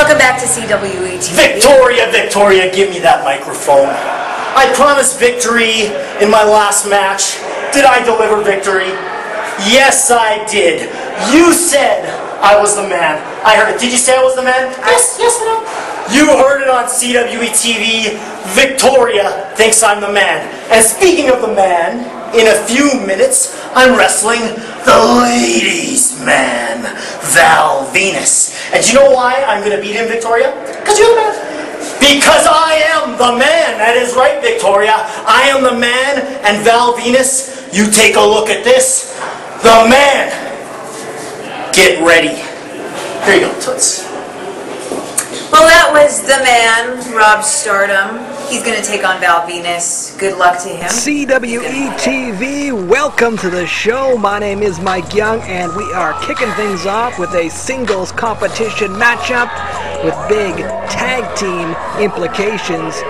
Welcome back to CWE TV. Victoria, give me that microphone. I promised victory in my last match. Did I deliver victory? Yes, I did. You said I was the man. I heard it. Did you say I was the man? Yes, no. You heard it on CWE TV. Victoria thinks I'm the man. And speaking of the man, in a few minutes, I'm wrestling the ladies' man, Val Venus. And do you know why I'm going to beat him, Victoria? Because you're the man. Because I am the man. That is right, Victoria. I am the man, and Val Venus, you take a look at this. The man. Get ready. Here you go, Toots. Well, that was the man, Rob Stardom. He's going to take on Val Venus. Good luck to him. CWE TV, welcome to the show. My name is Mike Young, and we are kicking things off with a singles competition matchup with big tag team implications.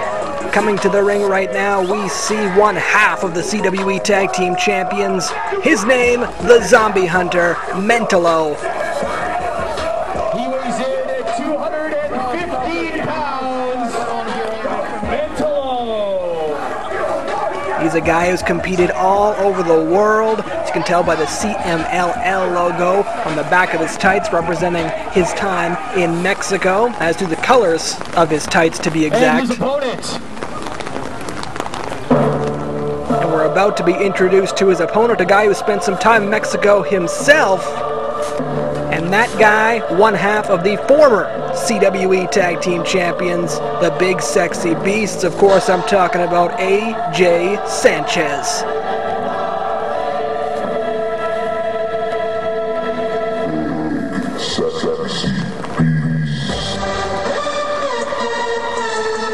Coming to the ring right now, we see one half of the CWE Tag Team Champions. His name, the Zombie Hunter, Mentolo. He weighs in at 215 pounds. Mentolo. He's a guy who's competed all over the world. As you can tell by the CMLL logo on the back of his tights, representing his time in Mexico, as do the colors of his tights, to be exact. And his opponent. And we're about to be introduced to his opponent, a guy who spent some time in Mexico himself. And that guy, one half of the former CWE Tag Team Champions, the Big Sexy Beasts. Of course, I'm talking about AJ Sanchez.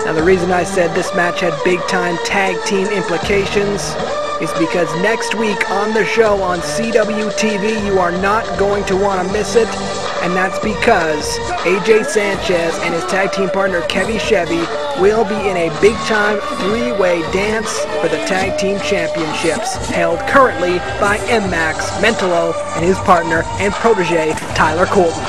Now, the reason I said this match had big-time tag team implications is because next week on the show on CW TV, you are not going to want to miss it, and that's because AJ Sanchez and his tag team partner Kevy Chevy will be in a big-time three-way dance for the Tag Team Championships, held currently by M-Max, Mentolo, and his partner and protege Tyler Colton.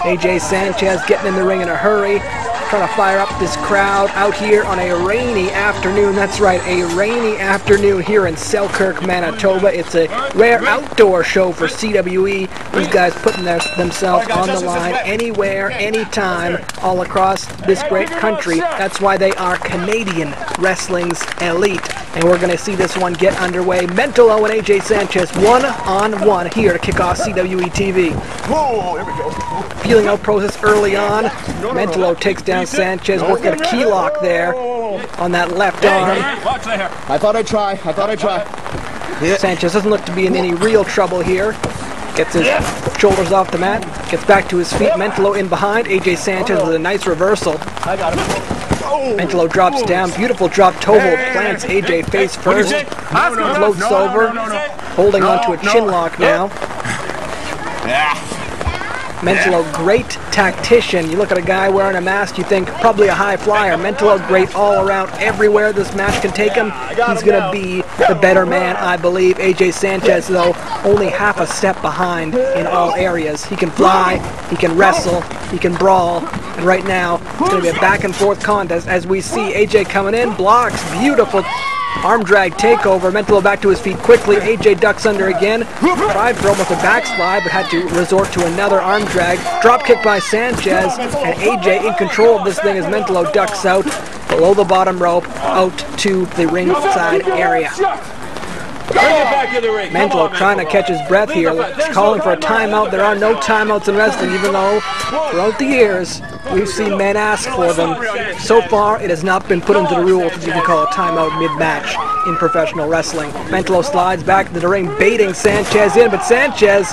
AJ Sanchez getting in the ring in a hurry, trying to fire up this crowd out here on a rainy afternoon. That's right, a rainy afternoon here in Selkirk, Manitoba. It's a rare outdoor show for CWE. These guys putting themselves on the line anywhere, anytime, all across this great country. That's why they are Canadian wrestling's elite. And we're going to see this one get underway. Mentolo and AJ Sanchez one-on-one here to kick off CWE TV. Whoa, here we go. Feeling out process early on. Mentolo takes down Sanchez, working a key lock there on that left arm. I thought I'd try. Sanchez doesn't look to be in any real trouble here. Gets his shoulders off the mat, gets back to his feet. Mentolo in behind. AJ Sanchez with a nice reversal. I got him. Mentolo drops down. Beautiful drop toe hold. Plants AJ face first. Floats over. Holding onto a chin lock now. Mentolo, great tactician. You look at a guy wearing a mask, you think probably a high flyer. Mentolo, great all around. Everywhere this match can take him, he's going to be the better man, I believe. AJ Sanchez, though, only half a step behind in all areas. He can fly, he can wrestle, he can brawl, and right now it's going to be a back and forth contest as we see AJ coming in, blocks, beautiful arm drag takeover. Mentolo back to his feet quickly. AJ ducks under again. Tried for almost a backslide, but had to resort to another arm drag. Drop kick by Sanchez, and AJ in control of this thing as Mentolo ducks out below the bottom rope, out to the ringside area. Mentolo trying to catch his breath here, calling for a timeout. There are no timeouts in wrestling, even though throughout the years we've seen men ask for them. So far, it has not been put into the rules that you can call a timeout mid-match in professional wrestling. Mentolo slides back into the ring, baiting Sanchez in, but Sanchez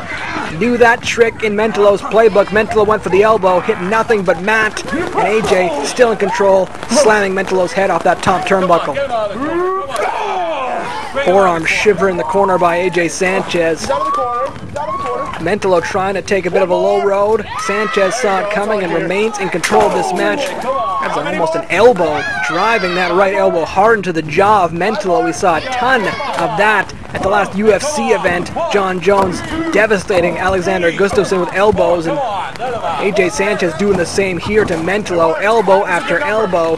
knew that trick in Mentolo's playbook. Mentolo went for the elbow, hit nothing but mat, and AJ still in control, slamming Mentolo's head off that top turnbuckle. Forearm shiver in the corner by AJ Sanchez. Mentolo trying to take a bit of a low road. Sanchez saw it coming and remains in control of this match. That's almost an elbow, driving that right elbow hard into the jaw of Mentolo. We saw a ton of that At the last UFC event, John Jones devastating Alexander Gustafsson with elbows, and AJ Sanchez doing the same here to Mentolo, elbow after elbow.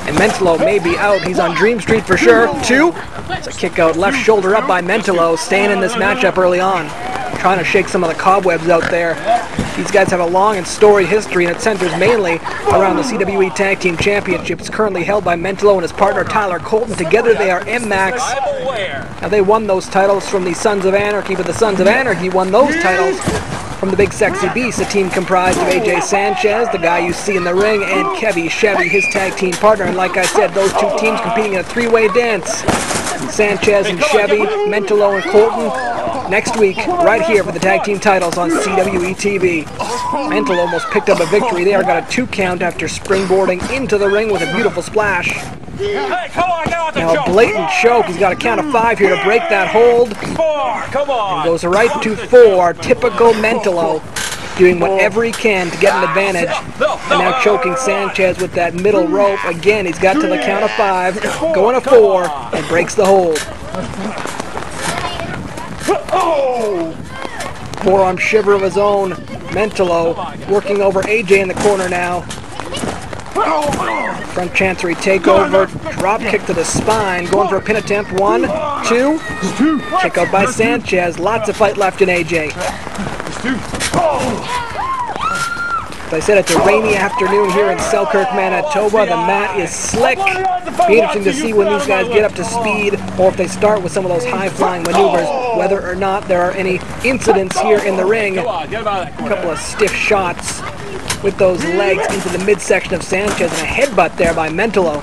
And Mentolo may be out. He's on Dream Street for sure. 2. It's a kick out, left shoulder up by Mentolo, staying in this matchup early on. Trying to shake some of the cobwebs out there. These guys have a long and storied history, and it centers mainly around the CWE Tag Team Championships, currently held by Mentolo and his partner Tyler Colton. Together they are MMAX. Now they won those titles from the Sons of Anarchy, but the Sons of Anarchy won those titles from the Big Sexy Beast, a team comprised of AJ Sanchez, the guy you see in the ring, and Kevy Chevy, his tag team partner. And like I said, those two teams competing in a three-way dance. Sanchez and Chevy, Mentolo and Colton, next week, right here for the tag team titles on CWE TV. Mentolo almost picked up a victory there, got a 2 count after springboarding into the ring with a beautiful splash. Hey, come on, Now a blatant choke. He's got a count of 5 here to break that hold. 4, come on. And goes right to 4. Typical Mentolo, doing whatever he can to get an advantage. And now choking Sanchez with that middle rope. Again, he's got to the count of 5, going to 4, and breaks the hold. Forearm shiver of his own. Mentolo working over AJ in the corner now. Front chancery takeover, drop kick to the spine, going for a pin attempt. 1, 2, kick out by Sanchez. Lots of fight left in AJ. As I said, it's a rainy afternoon here in Selkirk, Manitoba. The mat is slick. Be interesting to see when these guys get up to speed, or if they start with some of those high-flying maneuvers, whether or not there are any incidents here in the ring. A couple of stiff shots with those legs into the midsection of Sanchez, and a headbutt there by Mentolo.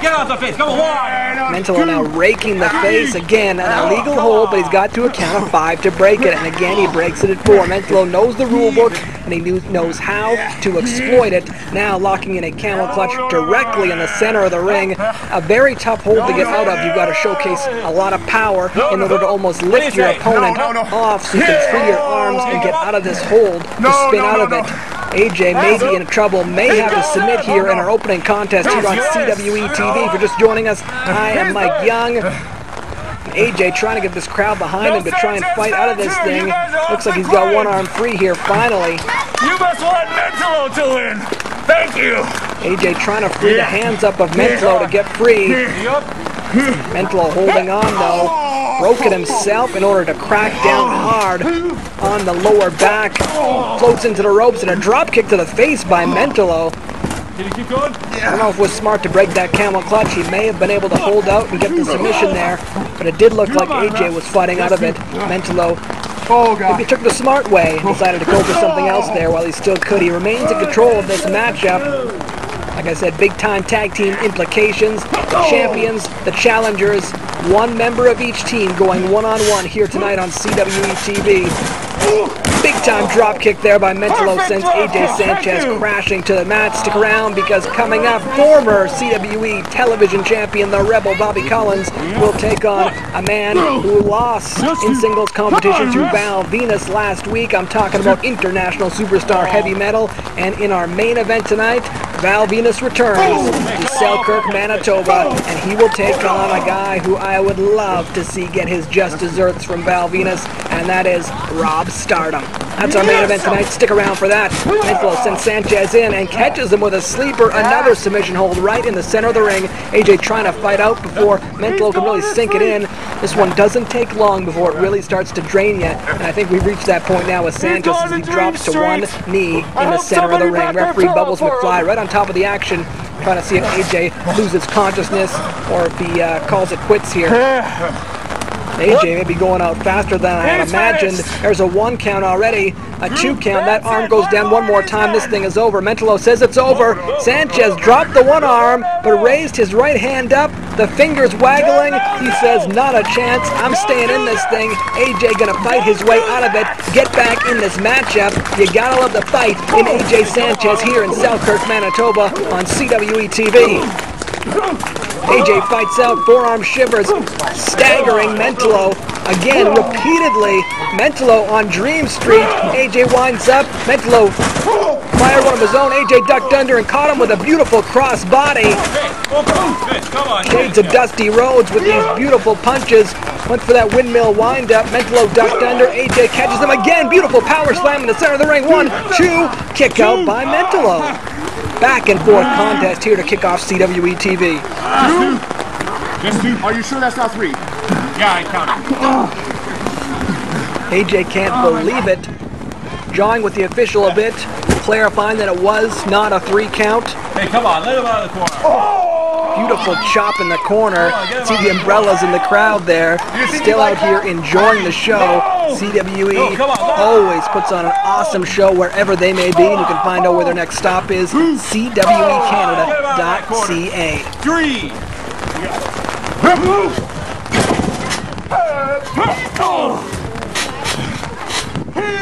Get off the face, come on. Mentolo now raking the face. Again, an illegal hold, but he's got to a count of 5 to break it. And again, he breaks it at 4. Mentolo knows the rule book, and he knows how to exploit it. Now locking in a camel clutch directly in the center of the ring. A very tough hold to get out of. You've got to showcase a lot of power in order to almost lift your opponent off so you can free your arms and get out of this hold to spin out of it. AJ may be in trouble, may have to submit here in our opening contest here on CWE TV. For just joining us, I am Mike Young. AJ trying to get this crowd behind him to try and fight out of this thing. Looks like he's got one arm free here finally. You must want Mentolo to win. Thank you. AJ trying to free the hands up of Mentolo to get free. Mentolo holding on though. Broke it himself in order to crack down hard on the lower back. Floats into the ropes and a drop kick to the face by Mentolo. Can you keep going? I don't know if it was smart to break that camel clutch. He may have been able to hold out and get the submission there, but it did look like AJ was fighting out of it. Mentolo maybe took the smart way and decided to go for something else there while he still could. He remains in control of this matchup. Like I said, big-time tag team implications. The champions, the challengers, one member of each team going one-on-one here tonight on CWE TV. Big-time drop kick there by Mentolo sends AJ Sanchez crashing to the mat. Stick around because coming up, former CWE television champion, the Rebel Bobby Collins, will take on a man who lost in singles competition to Val Venus last week. I'm talking about international superstar heavy metal. And in our main event tonight, Val Venus returns to Selkirk, Manitoba, and he will take on a guy who I would love to see get his just desserts from Val Venus, and that is Rob Stardom. That's our main event tonight. Stick around for that. Mentolo sends Sanchez in and catches him with a sleeper. Another submission hold right in the center of the ring. AJ trying to fight out before Mentolo can really sink it in. This one doesn't take long before it really starts to drain you. And I think we've reached that point now with Sanchez as he drops to one knee in the center of the ring. Referee Bubbles McFly right on top of the action, trying to see if AJ loses consciousness or if he calls it quits here. AJ may be going out faster than I had imagined. There's a 1 count already, a 2 count. That arm goes down one more time. This thing is over. Mentolo says it's over. Sanchez dropped the one arm, but raised his right hand up. The fingers waggling. He says, not a chance. I'm staying in this thing. AJ gonna fight his way out of it. Get back in this matchup. You gotta love the fight in AJ Sanchez here in Selkirk, Manitoba on CWE TV. AJ fights out, forearm shivers, staggering Mentolo. Again, repeatedly, Mentolo on Dream Street. AJ winds up, Mentolo Fired one of his own. AJ ducked under and caught him with a beautiful cross body. Shades of Dusty Rhodes with these beautiful punches. Went for that windmill windup. Mentolo ducked under. AJ catches him again. Beautiful power slam in the center of the ring. 1, 2. Kick out by Mentolo. Back and forth contest here to kick off CWE TV. Are you sure that's not 3? Yeah, I counted. AJ can't believe it. Jawing with the official a bit, clarifying that it was not a 3 count. Hey, come on, let him out of the corner. Beautiful chop in the corner. See the umbrellas in the crowd there. Still out here enjoying the show. CWE always puts on an awesome show wherever they may be, and you can find out where their next stop is. CWEcanada.ca. 3.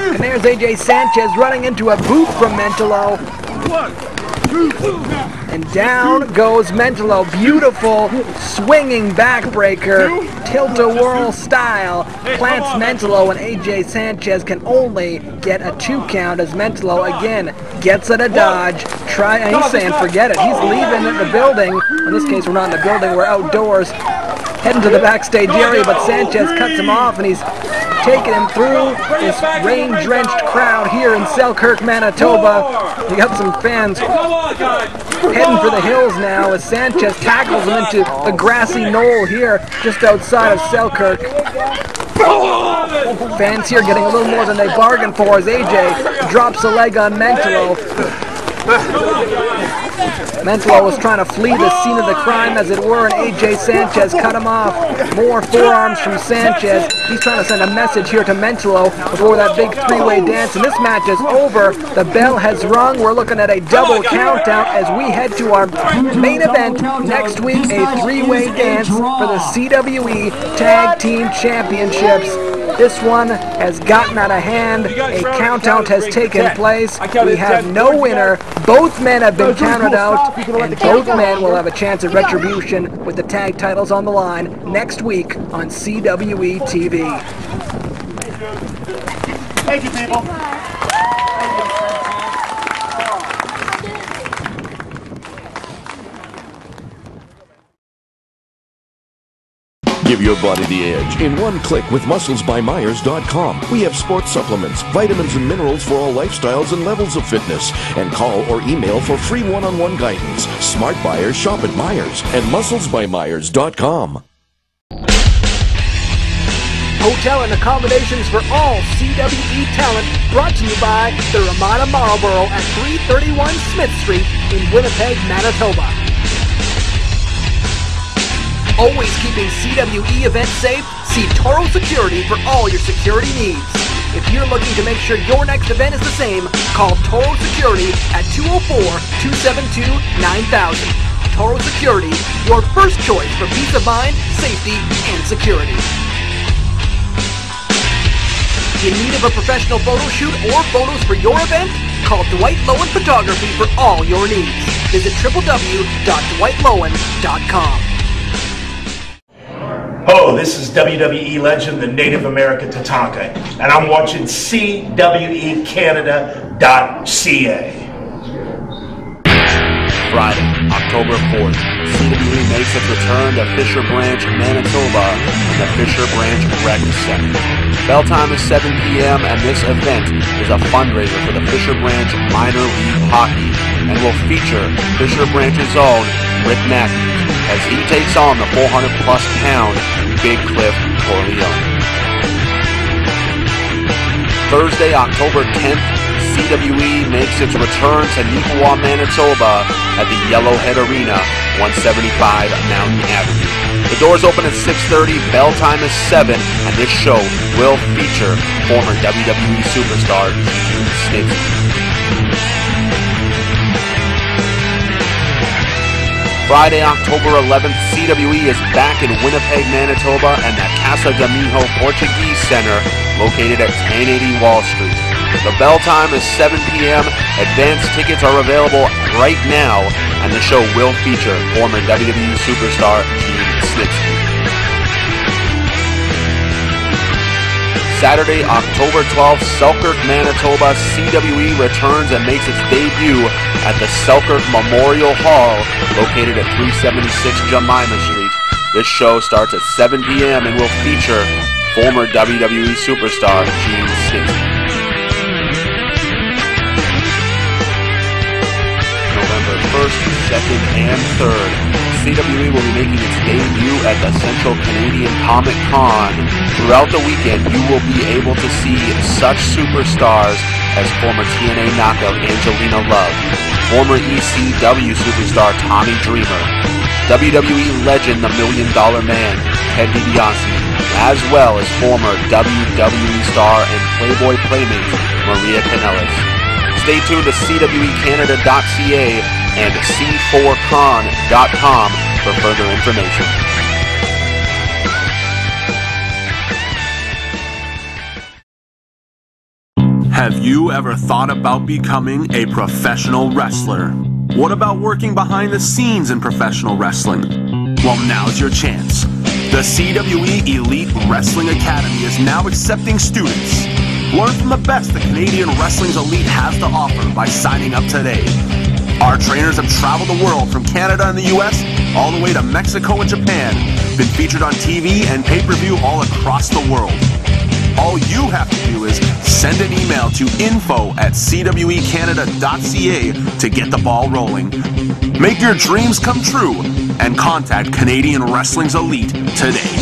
And there's AJ Sanchez running into a boot from Mentolo. And down goes Mentolo. Beautiful swinging backbreaker, tilt-a-whirl style. Plants Mentolo, and AJ Sanchez can only get a 2 count as Mentolo again gets at a dodge. He's saying forget it. He's leaving the building. In this case, we're not in the building, we're outdoors. Heading to the backstage area, but Sanchez cuts him off, and he's taking him through this rain-drenched crowd here in Selkirk, Manitoba. We got some fans heading for the hills now as Sanchez tackles him into the grassy knoll here just outside of Selkirk. Fans here getting a little more than they bargained for as AJ drops a leg on Mentolo. Mentolo was trying to flee the scene of the crime, as it were, and AJ Sanchez cut him off. More forearms from Sanchez. He's trying to send a message here to Mentolo before that big 3-way dance, and this match is over. The bell has rung. We're looking at a double countdown as we head to our main event next week, a 3-way dance for the CWE Tag Team Championships. This one has gotten out of hand. A count-out has taken place. We have no winner. Both men have been counted out, and both men will have a chance at retribution with the tag titles on the line next week on CWE TV. Thank you, people. Give your body the edge in one click with musclesbymyers.com. We have sports supplements, vitamins and minerals for all lifestyles and levels of fitness. And call or email for free one-on-one guidance. Smart buyers shop at Myers and musclesbymyers.com. Hotel and accommodations for all CWE talent brought to you by the Ramada Marlboro at 331 Smith Street in Winnipeg, Manitoba. Always keeping CWE events safe, see Toro Security for all your security needs. If you're looking to make sure your next event is the same, call Toro Security at 204-272-9000. Toro Security, your first choice for peace of mind, safety, and security. In need of a professional photo shoot or photos for your event? Call Dwight Lowen Photography for all your needs. Visit www.dwightlowen.com. Hello, this is WWE legend, the Native American Tatanka, and I'm watching CWEcanada.ca. Friday, October 4th, CWE makes its return to Fisher Branch, Manitoba in the Fisher Branch Rec Center. Bell time is 7 p.m. and this event is a fundraiser for the Fisher Branch Minor League Hockey and will feature Fisher Branch's own Rick Matthews as he takes on the 400-plus pound Big Cliff Corleone. Thursday, October 10th, CWE makes its return to Neepawa, Manitoba at the Yellowhead Arena, 175 Mountain Avenue. The doors open at 6:30, bell time is 7, and this show will feature former WWE superstar Gene Snitsky. Friday, October 11th, CWE is back in Winnipeg, Manitoba and the Casa de Mijo Portuguese Center located at 1080 Wall Street. The bell time is 7 p.m. Advance tickets are available right now, and the show will feature former WWE superstar Gene Snitsky. Saturday, October 12th, Selkirk, Manitoba, CWE returns and makes its debut at the Selkirk Memorial Hall, located at 376 Jemima Street. This show starts at 7 p.m. and will feature former WWE superstar Gene Snitsky. November 1st, 2nd, and 3rd, CWE will be making its debut at the Central Canadian Comic Con. Throughout the weekend, you will be able to see such superstars as former TNA knockout Angelina Love, former ECW superstar Tommy Dreamer, WWE legend The $1 Million Man, Ted DiBiase, as well as former WWE star and Playboy Playmate Maria Kanellis. Stay tuned to CWEcanada.ca and C4con.com for further information. Have you ever thought about becoming a professional wrestler? What about working behind the scenes in professional wrestling? Well, now's your chance. The CWE Elite Wrestling Academy is now accepting students. Learn from the best that Canadian Wrestling's Elite has to offer by signing up today. Our trainers have traveled the world from Canada and the US all the way to Mexico and Japan, been featured on TV and pay-per-view all across the world. All you have to do is send an email to info@cwecanada.ca to get the ball rolling. Make your dreams come true and contact Canadian Wrestling's Elite today.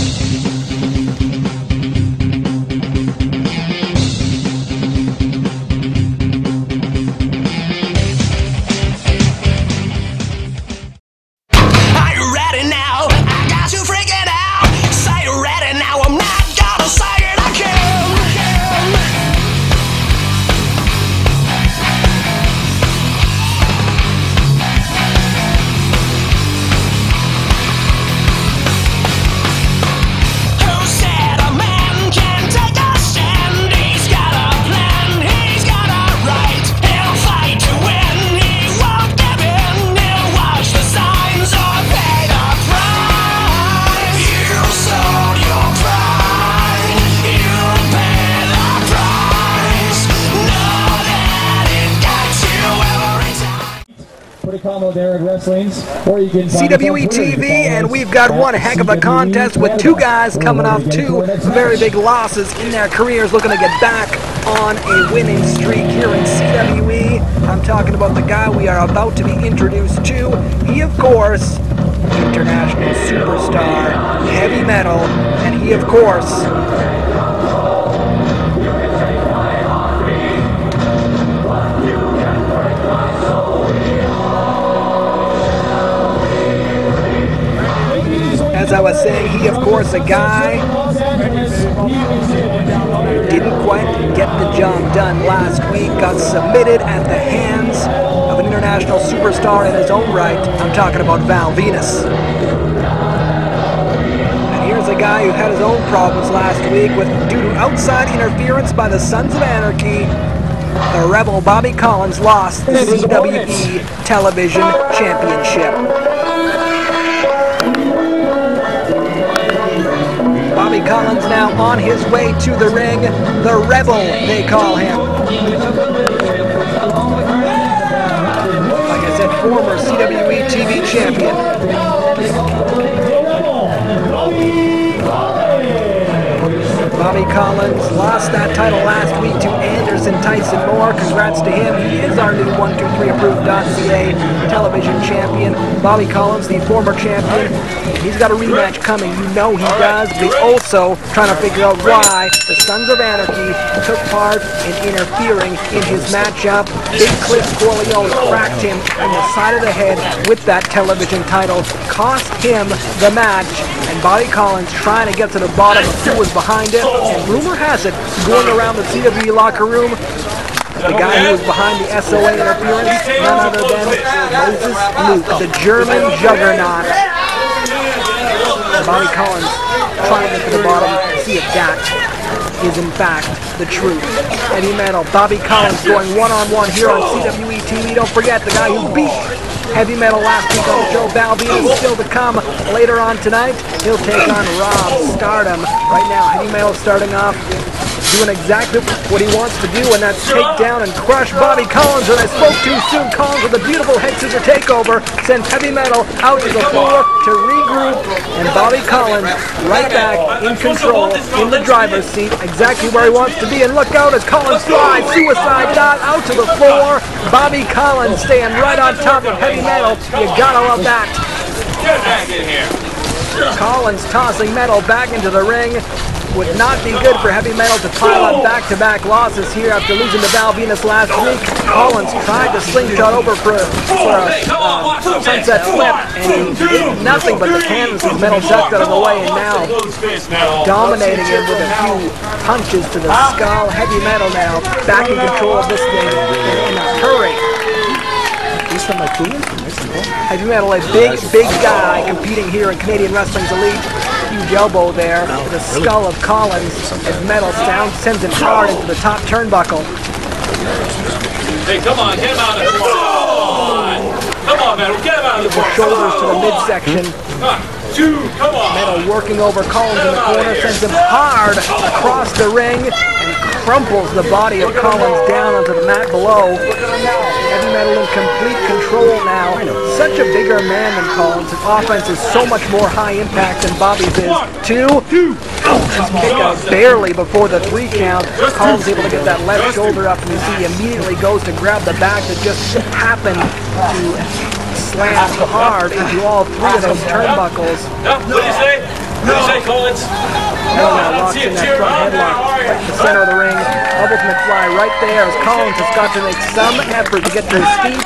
CWE TV, and we've got one heck of a contest with two guys coming off two very big losses in their careers, looking to get back on a winning streak here in CWE. I'm talking about the guy we are about to be introduced to. He, of course, international superstar, heavy metal, and he, of course, as I was saying, he, of course, a guy who didn't quite get the job done last week, got submitted at the hands of an international superstar in his own right. I'm talking about Val Venus. And here's a guy who had his own problems last week due to outside interference by the Sons of Anarchy. The Rebel Bobby Collins lost the CWE Television Championship. Bobby Collins now on his way to the ring. The Rebel, they call him. Like I said, former CWE TV champion. Bobby Collins lost that title last week to Anderson Tyson Moore. Congrats to him. He is our new 123approved.ca television champion. Bobby Collins, the former champion. He's got a rematch coming. You know he does. But he's also trying to figure out why the Sons of Anarchy took part in interfering in his matchup. Big Cliff Corleone cracked him on the side of the head with that television title. Cost him the match. And Bobby Collins trying to get to the bottom of who was behind it. And rumor has it, going around the CWE locker room, the guy who was behind the SOA interference, none other than Moses Luke, the German juggernaut. Bobby Collins trying to get to the bottom, see if that is in fact the truth. Heavy metal, Bobby Collins going one-on-one here on CWE TV. Don't forget the guy who beat Heavy Metal last week on the show, Val Venus, still to come later on tonight. He'll take on Rob Stardom. Right now, Heavy Metal starting off doing exactly what he wants to do, and that's take down and crush Bobby Collins. And I spoke too soon. Collins with a beautiful head scissor takeover sends Heavy Metal out to the floor to regroup, and Bobby Collins right back in control in the driver's seat, exactly where he wants to be. And look out as Collins flies, suicide dive out to the floor. Bobby Collins staying right on top of Heavy Metal. You gotta love that. Get back in here. Collins tossing Metal back into the ring. Would not be good for Heavy Metal to pile up back-to-back losses here after losing to Val Venus last week. Collins tried to slingshot over for a sunset flip, and he did nothing but the canvas as Metal ducked out of the way, and now dominating him with a few punches to the skull. Heavy Metal now back in control of this thing in a hurry. He's from like Cleveland? Heavy Metal, a big guy competing here in Canadian Wrestling's Elite. Huge elbow there to the skull of Collins as Metal sends him hard into the top turnbuckle. Hey, come on, get him out of the corner. Come on, Metal, get him out of the corner. Shoulders to the midsection. Come on. Metal working over Collins in the corner, sends him hard across the ring and crumples the body of Collins down onto the mat below. Heavy Metal in complete control now. Such a bigger man than Collins. His offense is so much more high impact than Bobby's is. Two. Just kick out barely before the 3 count. Collins able to get that left shoulder up, and you see he immediately goes to grab the back that just happened to slam hard into all 3 of those turnbuckles. What do you say? What do you say, Collins? Metal now locks in that front headlock right in the center of the ring. Ultimate fly right there as Collins has got to make some effort to get to his feet,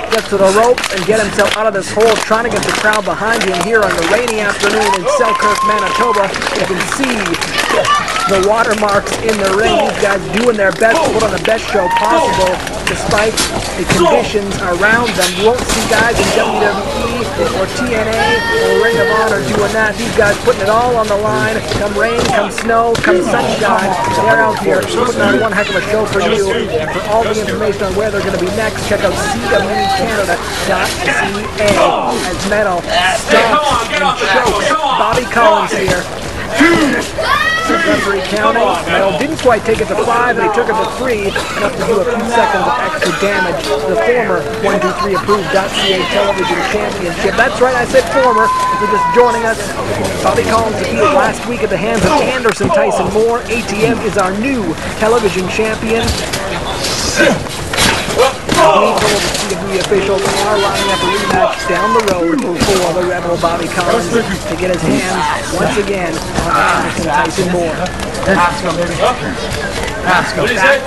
get to the ropes, and get himself out of this hole, trying to get the crowd behind him here on the rainy afternoon in Selkirk, Manitoba. You can see the watermarks in the ring. These guys doing their best to put on the best show possible despite the conditions around them. You won't see guys in WWE or TNA or Ring of Honor doing that. These guys putting it all on the line. Come rain, come snow, come sunshine. They're out here putting on one heck of a show for you. And for all the information on where they're going to be next, check out CWECanada.ca as Metal stomps and chokes Bobby Collins here. Referee counting. Metal didn't quite take it to 5, but he took it to 3, enough to do a few seconds of extra damage. The former 123 approved.ca television championship. That's right, I said former. If you're just joining us, Bobby Collins defeated last week at the hands of Anderson Tyson Moore. ATM is our new television champion. I believe some of the CWE officials are lining up a rematch down the road for the Rebel Bobby Collins to get his hands once again on Anderson Tyson Moore. Back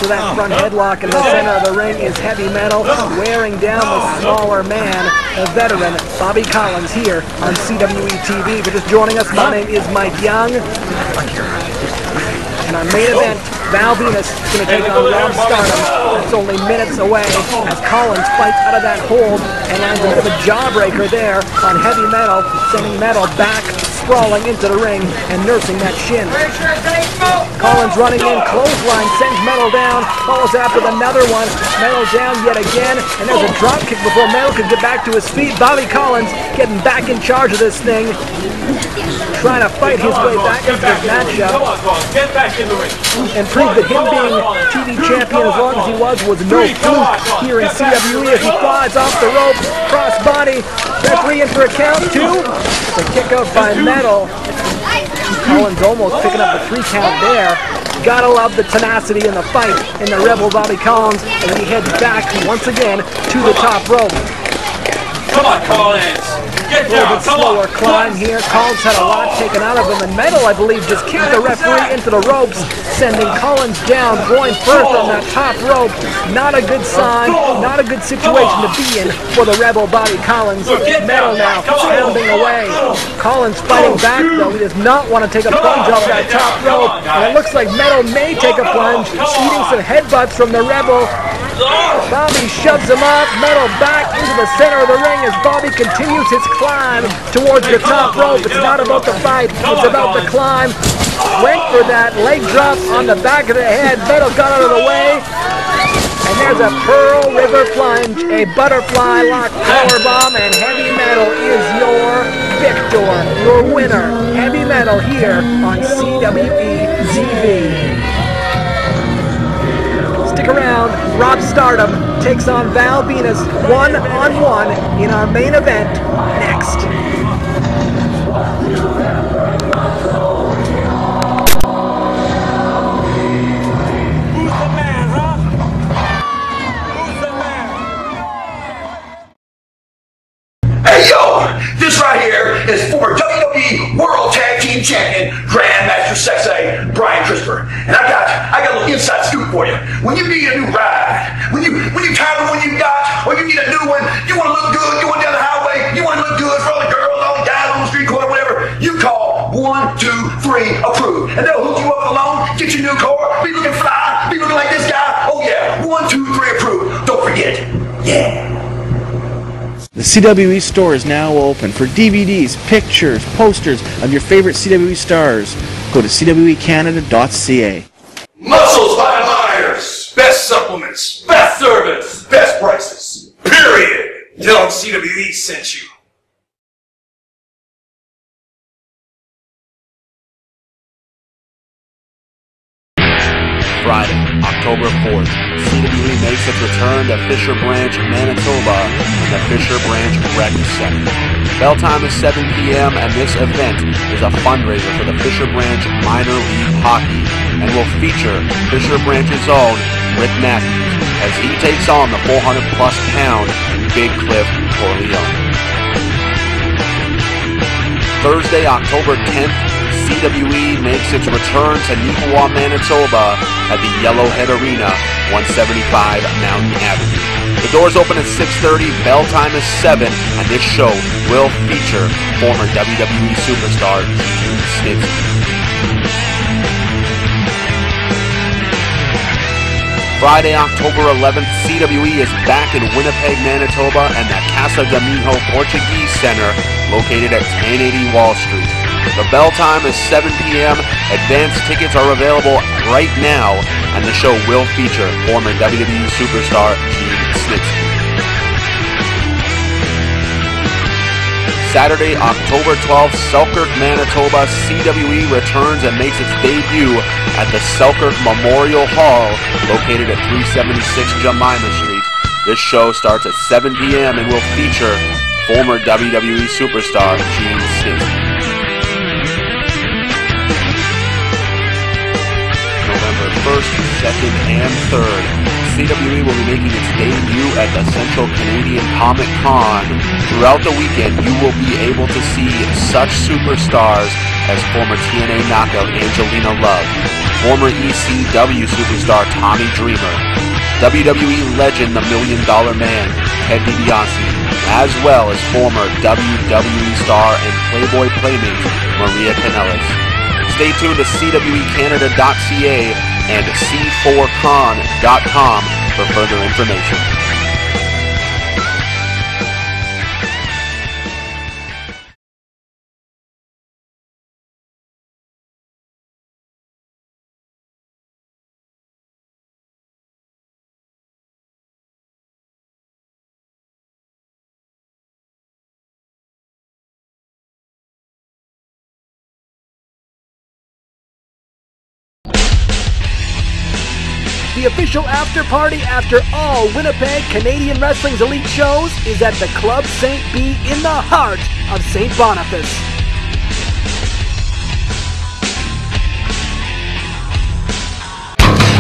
to that front headlock in the center of the ring is Heavy Metal, wearing down the smaller man, the veteran Bobby Collins here on CWE TV. If you're just joining us, my name is Mike Young. And our main event, Val Venus is going to take on Rob Stardom. It's only minutes away as Collins fights out of that hold and lands a bit of a jawbreaker there on Heavy Metal, sending Metal back sprawling into the ring and nursing that shin. Collins running in, clothesline, sends Metal down, follows after with another one. Metal down yet again, and there's a drop kick before Metal can get back to his feet. Bobby Collins getting back in charge of this thing, trying to fight his way back into this matchup. Get back in the ring. And prove that him being TV champion as long as he was no fluke here in CWE as he flies off the rope, crossbody, referee in for a count, 2. It's a kick out by Metal. Collins almost picking up the 3 count there. Gotta love the tenacity in the fight in the Rebel Bobby Collins as he heads back once again to the top rope. Come on, Collins. A little bit slower climb here. Collins had a lot taken out of him, and Metal, I believe, just kicked the referee into the ropes, sending Collins down, going first on that top rope. Not a good sign, not a good situation to be in for the Rebel Bobby Collins. Metal now pounding away. Collins fighting back, though. He does not want to take a plunge off that top rope, and it looks like Metal may take a plunge, eating some headbutts from the Rebel. Bobby shoves him off, Metal back into the center of the ring as Bobby continues his climb towards the top rope. It's not about the fight, it's about the climb. Went for that leg drop on the back of the head. Metal got out of the way. And there's a Pearl River plunge, a butterfly lock powerbomb, and Heavy Metal is your victor, your winner. Heavy Metal here on CWE TV. around. Rob Stardom takes on Val Venus one-on-one in our main event next. Hey yo, this right here is former WWE World Tag Team Champion, Grandmaster Sexay, Brian Crisper. And I got a little inside scoop for you. When you need a new ride, when you tired of the one you got, or you need a new one, you want to look good, going down the highway, you want to look good for all the girls, all the guys on the street corner, whatever, you call 123 Approved. And they'll hook you up with a loan, get you a new car, be looking fly, be looking like this guy. Oh yeah, 123 Approved. Don't forget. Yeah. The CWE store is now open for DVDs, pictures, posters of your favorite CWE stars. Go to CWEcanada.ca. Muscles by Myers. Best supplements. Best service. Best prices. Period. Tell them CWE sent you. Friday, October 4th, CWE makes its return to Fisher Branch, Manitoba in the Fisher Branch Rec Center. Bell time is 7 p.m. and this event is a fundraiser for the Fisher Branch Minor League Hockey and will feature Fisher Branch's own Rick Matthews as he takes on the 400-plus pound Big Cliff Corleone. Thursday, October 10th, CWE makes its return to Neepawa, Manitoba at the Yellowhead Arena, 175 Mountain Avenue. The doors open at 6:30, bell time is 7, and this show will feature former WWE superstar Gene Snitsky. Friday, October 11th, CWE is back in Winnipeg, Manitoba, and the Casa de Mijo Portuguese Center, located at 1080 Wall Street. The bell time is 7 p.m. Advance tickets are available right now, and the show will feature former WWE superstar Gene Snitsky. Saturday, October 12th, Selkirk, Manitoba, CWE returns and makes its debut at the Selkirk Memorial Hall, located at 376 Jemima Street. This show starts at 7 p.m. and will feature former WWE superstar Gene Snitsky. November 1st, 2nd, and 3rd, CWE will be making its debut at the Central Canadian Comic Con. Throughout the weekend, you will be able to see such superstars as former TNA knockout Angelina Love, former ECW superstar Tommy Dreamer, WWE legend The $1 Million Man, Ted DiBiase, as well as former WWE star and Playboy Playmate Maria Kanellis. Stay tuned to CWEcanada.ca and C4Con.com for further information. The official after party after all Winnipeg Canadian Wrestling's elite shows is at the Club St. B in the heart of St. Boniface.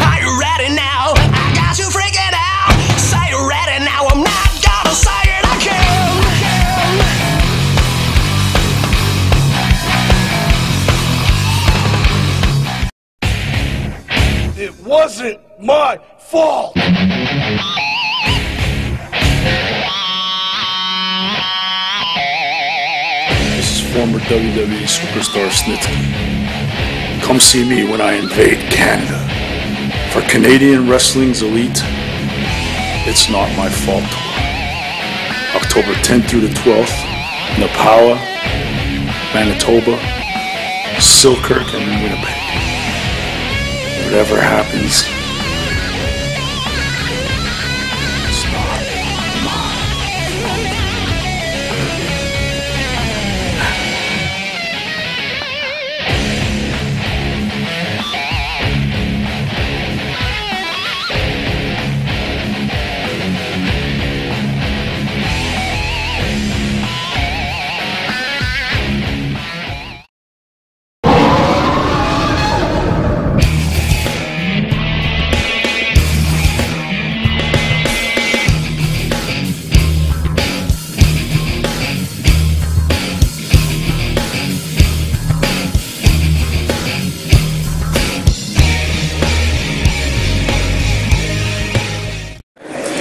Are you ready now? I got you freaking out. Say you're ready now. I'm not gonna say it again. It wasn't my fault. This is former WWE superstar Snitsky. Come see me when I invade Canada. For Canadian Wrestling's elite, it's not my fault. October 10th through the 12th, Neepawa, Manitoba, Selkirk, and Winnipeg. Whatever happens, it's not my fault.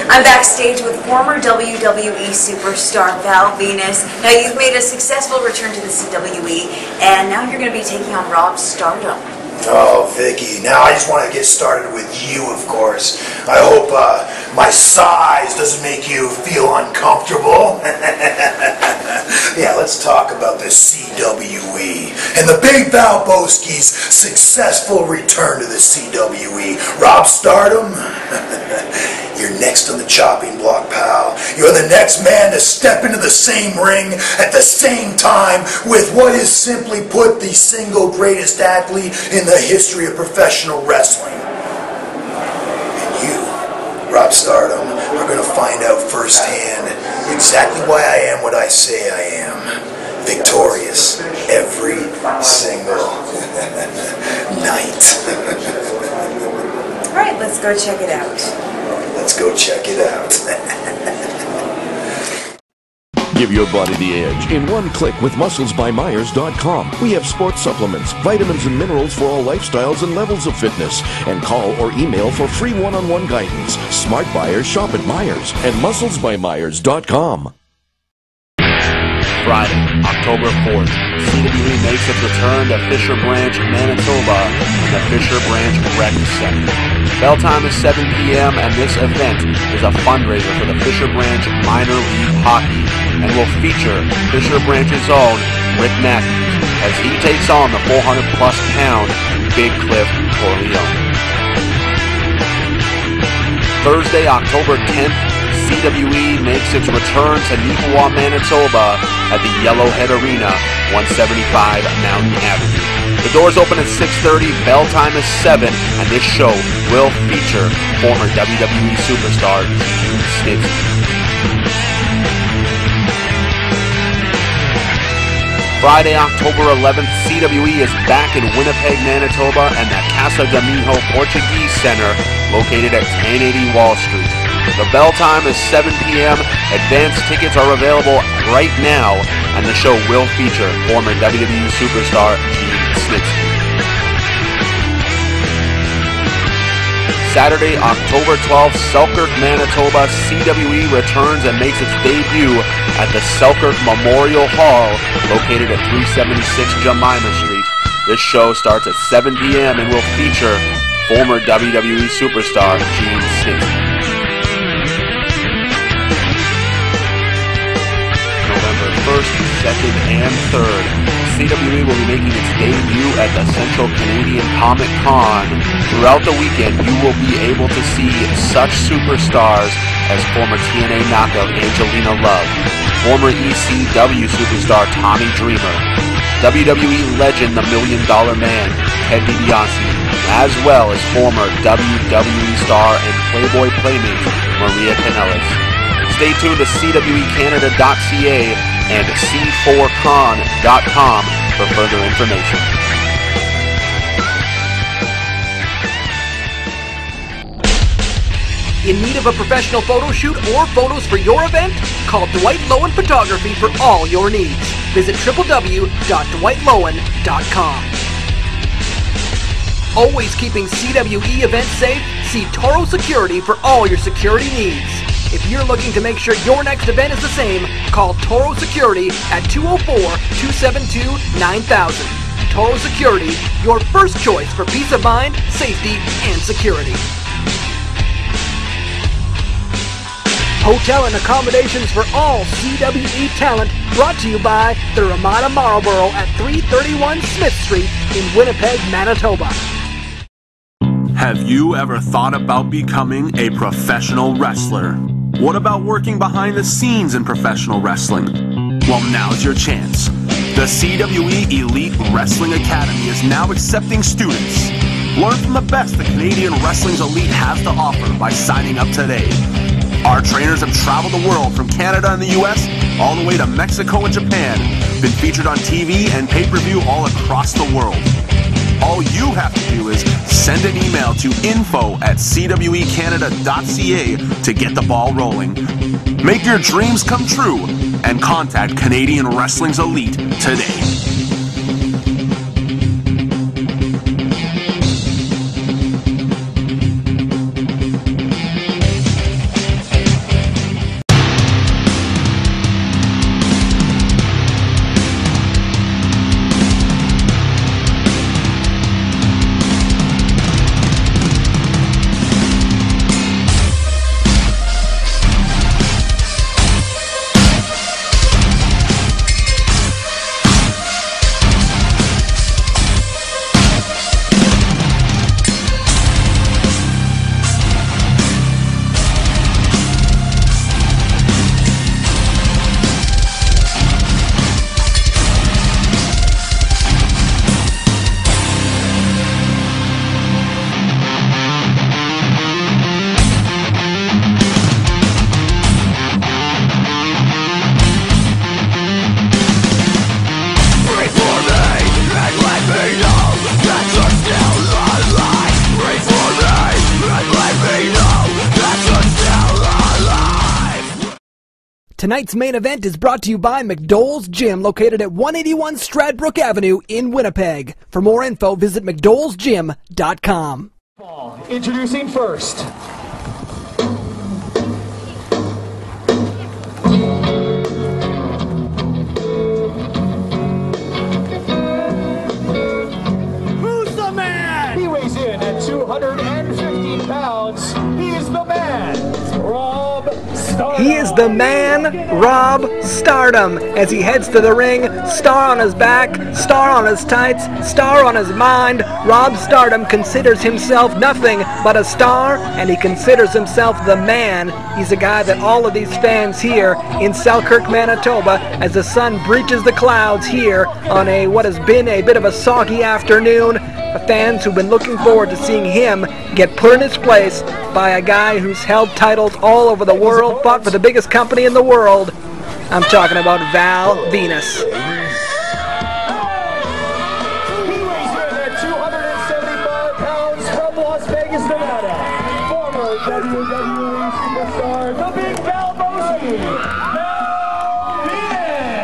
I'm backstage with former WWE superstar Val Venus. Now, you've made a successful return to the CWE, and now you're going to be taking on Rob Stardom. Oh, Vicky, now I just want to get started with you, of course. I hope my size doesn't make you feel uncomfortable. Yeah, let's talk about the CWE and the Big Valboski's successful return to the CWE. Rob Stardom, you're next on the chopping block, pal. You're the next man to step into the same ring at the same time with what is simply put the single greatest athlete in the history of professional wrestling. And you, Rob Stardom, are going to find out firsthand exactly why I am what I say I am. Victorious every single night. Alright, let's go check it out. Let's go check it out. Give your body the edge in one click with musclesbymyers.com. We have sports supplements, vitamins and minerals for all lifestyles and levels of fitness. And call or email for free one-on-one guidance. Smart buyers shop at Myers and musclesbymyers.com. Friday, October 4th, CWE makes its return to Fisher Branch, Manitoba in the Fisher Branch Rec Center. Bell time is 7 p.m. and this event is a fundraiser for the Fisher Branch Minor League Hockey and will feature Fisher Branch's own Rick Matthews as he takes on the 400-plus pound Big Cliff Corleone. Thursday, October 10th, CWE makes its return to Neepawa, Manitoba at the Yellowhead Arena, 175 Mountain Avenue. The doors open at 6:30, bell time is 7, and this show will feature former WWE superstar Gene Snitsky. Friday, October 11th, CWE is back in Winnipeg, Manitoba, and the Casa de Mijo Portuguese Center, located at 1080 Wall Street. The bell time is 7 p.m. Advance tickets are available right now, and the show will feature former WWE superstar Gene Snitsky. Saturday, October 12th, Selkirk, Manitoba, CWE returns and makes its debut at the Selkirk Memorial Hall, located at 376 Jemima Street. This show starts at 7 p.m. and will feature former WWE superstar Gene Snitsky. November 1st, 2nd, and 3rd, CWE will be making its debut at the Central Canadian Comic Con. Throughout the weekend, you will be able to see such superstars as former TNA knockout Angelina Love, former ECW superstar Tommy Dreamer, WWE legend The $1 Million Man, Ted DiBiase, as well as former WWE star and Playboy Playmate Maria Kanellis. Stay tuned to CWEcanada.ca and C4con.com for further information. In need of a professional photo shoot or photos for your event? Call Dwight Lowen Photography for all your needs. Visit www.dwightlowen.com. Always keeping CWE events safe, see Toro Security for all your security needs. If you're looking to make sure your next event is the same, call Toro Security at 204-272-9000. Toro Security, your first choice for peace of mind, safety, and security. Hotel and accommodations for all CWE talent, brought to you by the Ramada Marlboro at 331 Smith Street in Winnipeg, Manitoba. Have you ever thought about becoming a professional wrestler? What about working behind the scenes in professional wrestling? Well, now's your chance. The CWE Elite Wrestling Academy is now accepting students. Learn from the best the Canadian Wrestling's Elite has to offer by signing up today. Our trainers have traveled the world from Canada and the US all the way to Mexico and Japan, been featured on TV and pay-per-view all across the world. All you have to do is send an email to info@cwecanada.ca to get the ball rolling. Make your dreams come true and contact Canadian Wrestling's Elite today. Tonight's main event is brought to you by McDowell's Gym, located at 181 Stradbrook Avenue in Winnipeg. For more info, visit mcdowellsgym.com. Introducing first. Who's the man? He weighs in at 215 pounds. He is the man, Rob Stardom. He is the man, Rob Stardom, as he heads to the ring, star on his back, star on his tights, star on his mind. Rob Stardom considers himself nothing but a star, and he considers himself the man. He's a guy that all of these fans here in Selkirk, Manitoba, as the sun breaches the clouds here on what has been a bit of a soggy afternoon, fans who've been looking forward to seeing him get put in his place by a guy who's held titles all over the world, fought for the biggest company in the world. I'm talking about Val Venis. He weighs in at 275 pounds from Las Vegas, Nevada. Former WWE superstar, the Big Val Venis.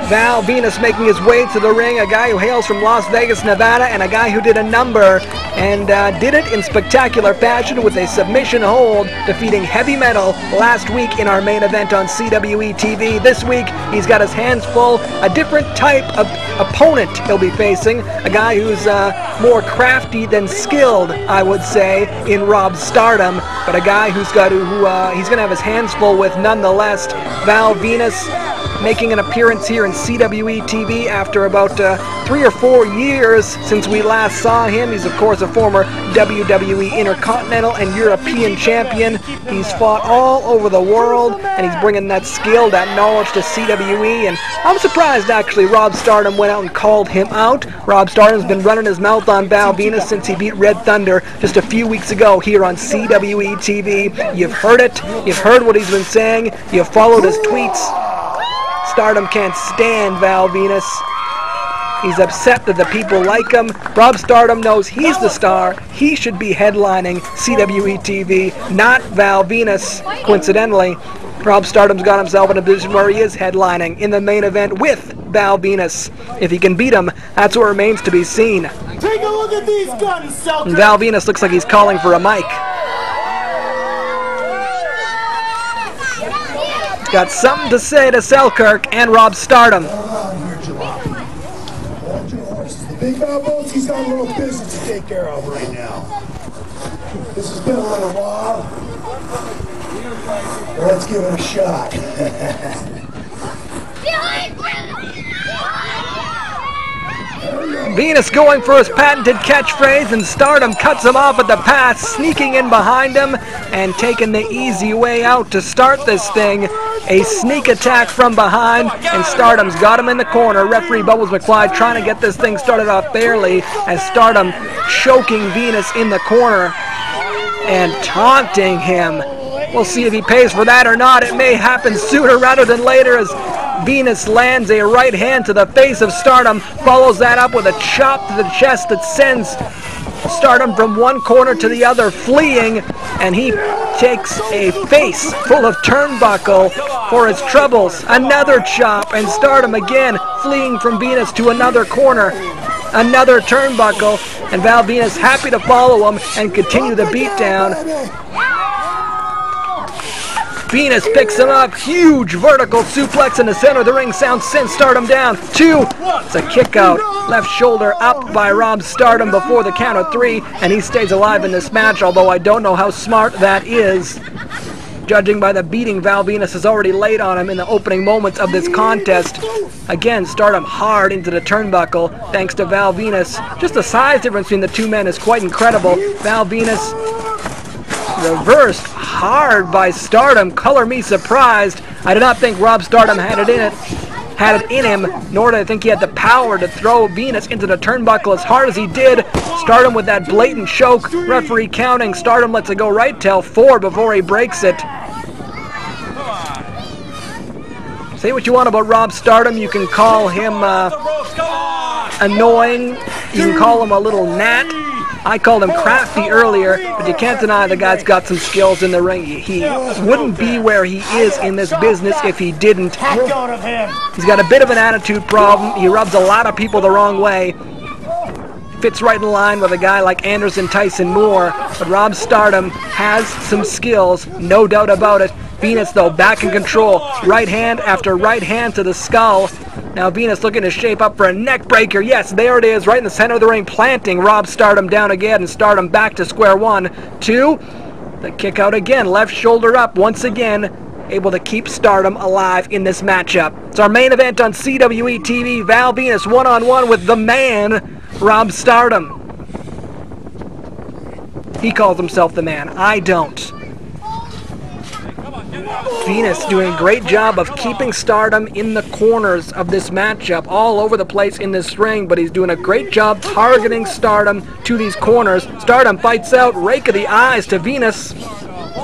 Val Venis making his way to the ring, a guy who hails from Las Vegas, Nevada, and a guy who did a number and did it in spectacular fashion with a submission hold, defeating Heavy Metal last week in our main event on CWE TV. This week, he's got his hands full, a different type of opponent he'll be facing, a guy who's more crafty than skilled, I would say, in Rob Stardom, but a guy who's got he's going to have his hands full with nonetheless. Val Venis making an appearance here in CWE TV after about 3 or 4 years since we last saw him. He's, of course, a former WWE Intercontinental and European champion. He's fought all over the world, and he's bringing that skill, that knowledge to CWE, and I'm surprised, actually, Rob Stardom went out and called him out. Rob Stardom's been running his mouth on Val Venis since he beat Red Thunder just a few weeks ago here on CWE TV. You've heard it. You've heard what he's been saying. You've followed his tweets. Stardom can't stand Val Venis. He's upset that the people like him. Rob Stardom knows he's the star. He should be headlining CWE TV, not Val Venis. Coincidentally, Rob Stardom's got himself in a position where he is headlining in the main event with Val Venis. If he can beat him, that's what remains to be seen. Take a look at these guns, Selkirk. Val Venis looks like he's calling for a mic. Got something to say to Selkirk and Rob Stardom. The Big Val Bones, he's got a little business to take care of right now. This has been a little while. Let's give it a shot. Venis going for his patented catchphrase, and Stardom cuts him off at the pass, sneaking in behind him and taking the easy way out to start this thing. A sneak attack from behind, and Stardom's got him in the corner. Referee Bubbles McFly trying to get this thing started off fairly, as Stardom choking Venis in the corner and taunting him. We'll see if he pays for that or not. It may happen sooner rather than later, as Venis lands a right hand to the face of Stardom, follows that up with a chop to the chest that sends Stardom from one corner to the other, fleeing, and he takes a face full of turnbuckle for his troubles. Another chop, and Stardom again fleeing from Venis to another corner. Another turnbuckle, and Val Venis happy to follow him and continue the beatdown. Venis picks him up, huge vertical suplex in the center of the ring, sends Stardom down. 2, it's a kick out, left shoulder up by Rob Stardom before the count of 3, and he stays alive in this match, although I don't know how smart that is, judging by the beating Val Venis has already laid on him in the opening moments of this contest. Again, Stardom hard into the turnbuckle, thanks to Val Venis. Just the size difference between the two men is quite incredible. Val Venis reversed hard by Stardom. Color me surprised. I did not think Rob Stardom had it in him, nor did I think he had the power to throw Venis into the turnbuckle as hard as he did. Stardom with that blatant choke, referee counting. Stardom lets it go right till 4 before he breaks it. Say what you want about Rob Stardom. You can call him annoying. You can call him a little gnat. I called him crafty earlier, but you can't deny the guy's got some skills in the ring. He wouldn't be where he is in this business if he didn't. He's got a bit of an attitude problem. He rubs a lot of people the wrong way. Fits right in line with a guy like Anderson Tyson Moore, but Rob Stardom has some skills, no doubt about it. Venus, though, back in control. Right hand after right hand to the skull. Now Venus looking to shape up for a neck breaker. Yes, there it is, right in the center of the ring, planting Rob Stardom down again, and Stardom back to square one. 2, the kick out again, left shoulder up once again, able to keep Stardom alive in this matchup. It's our main event on CWE TV. Val Venus one-on-one with the man, Rob Stardom. He calls himself the man. I don't. Venus doing a great job of keeping Stardom in the corners of this matchup, all over the place in this ring, but he's doing a great job targeting Stardom to these corners. Stardom fights out, rake of the eyes to Venus,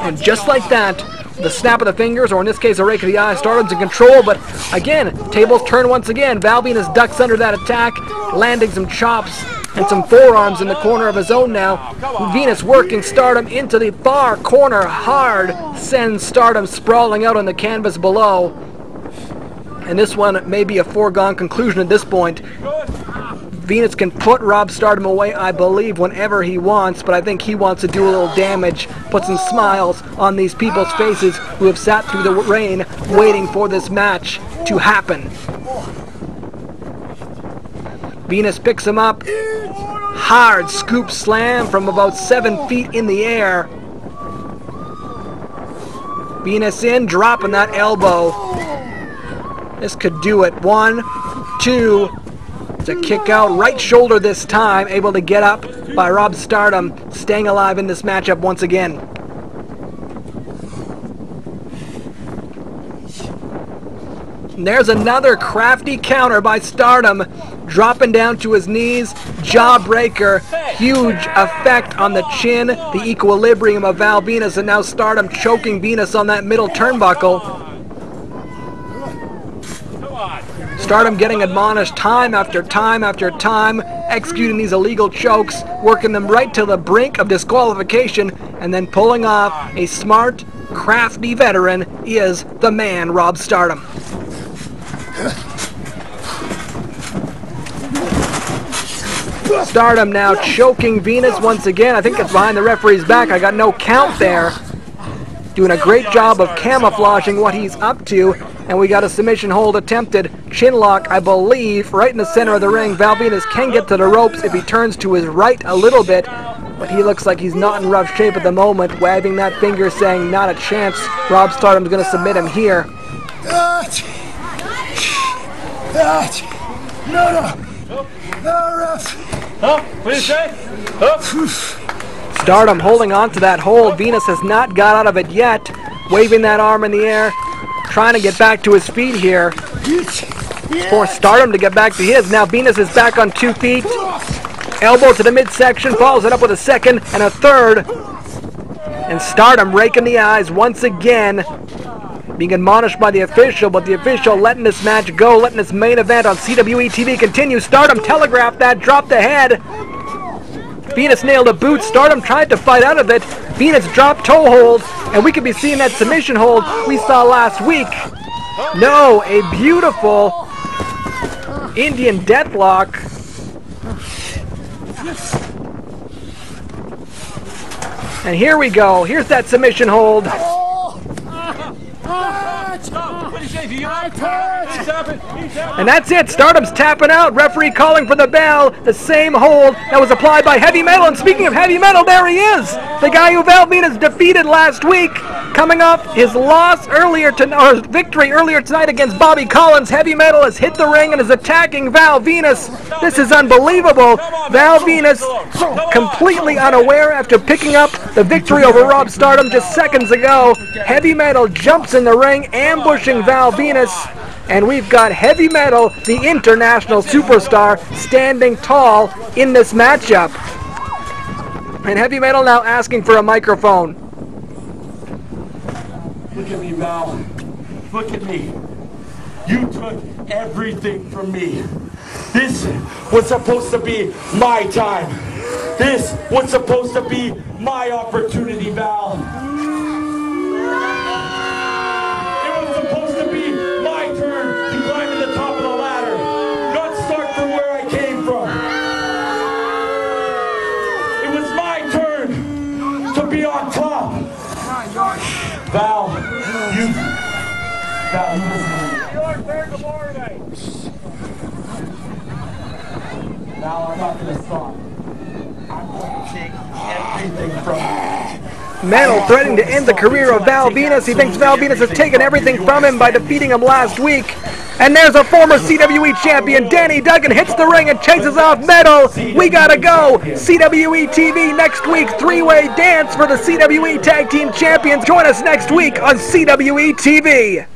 and just like that, the snap of the fingers, or in this case a rake of the eye, Stardom's in control, but again, tables turn once again. Val Venus ducks under that attack, landing some chops and some forearms in the corner of his own now. Venus working Stardom into the far corner hard, sends Stardom sprawling out on the canvas below. And this one may be a foregone conclusion at this point. Venus can put Rob Stardom away, I believe, whenever he wants, but I think he wants to do a little damage, put some smiles on these people's faces who have sat through the rain waiting for this match to happen. Venus picks him up. Hard scoop slam from about 7 feet in the air. Venus in, dropping that elbow. This could do it. 1, 2. It's a kick out, right shoulder this time, able to get up by Rob Stardom, staying alive in this matchup once again. And there's another crafty counter by Stardom, dropping down to his knees, jawbreaker, huge effect on the chin, the equilibrium of Val Venus, and now Stardom choking Venus on that middle turnbuckle. Stardom getting admonished time after time after time, executing these illegal chokes, working them right to the brink of disqualification, and then pulling off a smart, crafty veteran is the man, Rob Stardom. Stardom now choking Venus once again. I think it's behind the referee's back. I got no count there. Doing a great job of camouflaging what he's up to. And we got a submission hold attempted. Chin lock, I believe, right in the center of the ring. Val Venus can get to the ropes if he turns to his right a little bit. But he looks like he's not in rough shape at the moment. Wagging that finger saying not a chance. Rob Stardom's going to submit him here. No, ref. Huh? What did you say? Stardom holding on to that hold. Venus has not got out of it yet. Waving that arm in the air. Trying to get back to his feet here. For Stardom to get back to his. Now Venus is back on 2 feet. Elbow to the midsection. Follows it up with a second and a third. And Stardom raking the eyes once again. Being admonished by the official, but the official letting this match go, letting this main event on CWE TV continue. Stardom telegraphed that, dropped the head. Venus nailed a boot. Stardom tried to fight out of it. Venus dropped toe hold, and we could be seeing that submission hold we saw last week. No, a beautiful Indian deathlock. And here we go. Here's that submission hold. And that's it. Stardom's tapping out. Referee calling for the bell. The same hold that was applied by Heavy Metal. And speaking of Heavy Metal, there he is. The guy who Val Venus defeated last week. Coming off his victory earlier tonight against Bobby Collins. Heavy Metal has hit the ring and is attacking Val Venus. This is unbelievable. Val Venus completely unaware after picking up the victory over Rob Stardom just seconds ago. Heavy Metal jumps in the ring, ambushing Val Venus. And we've got Heavy Metal, the international superstar, standing tall in this matchup. And Heavy Metal now asking for a microphone. Look at me, Val. Look at me. You took everything from me. This was supposed to be my time. This was supposed to be my opportunity, Val. It was supposed to be my turn to climb to the top of the ladder, not start from where I came from. It was my turn to be on top. Val, you your turn tomorrow night. Now I'm not going to stop. I'm going to take everything from you. Metal threatening to end the career of Val Venus. He thinks Val Venus has taken everything from him by defeating him last week. And there's a former CWE champion. Danny Duggan hits the ring and chases off Metal. We gotta go. CWE TV next week. Three-way dance for the CWE Tag Team Champions. Join us next week on CWE TV.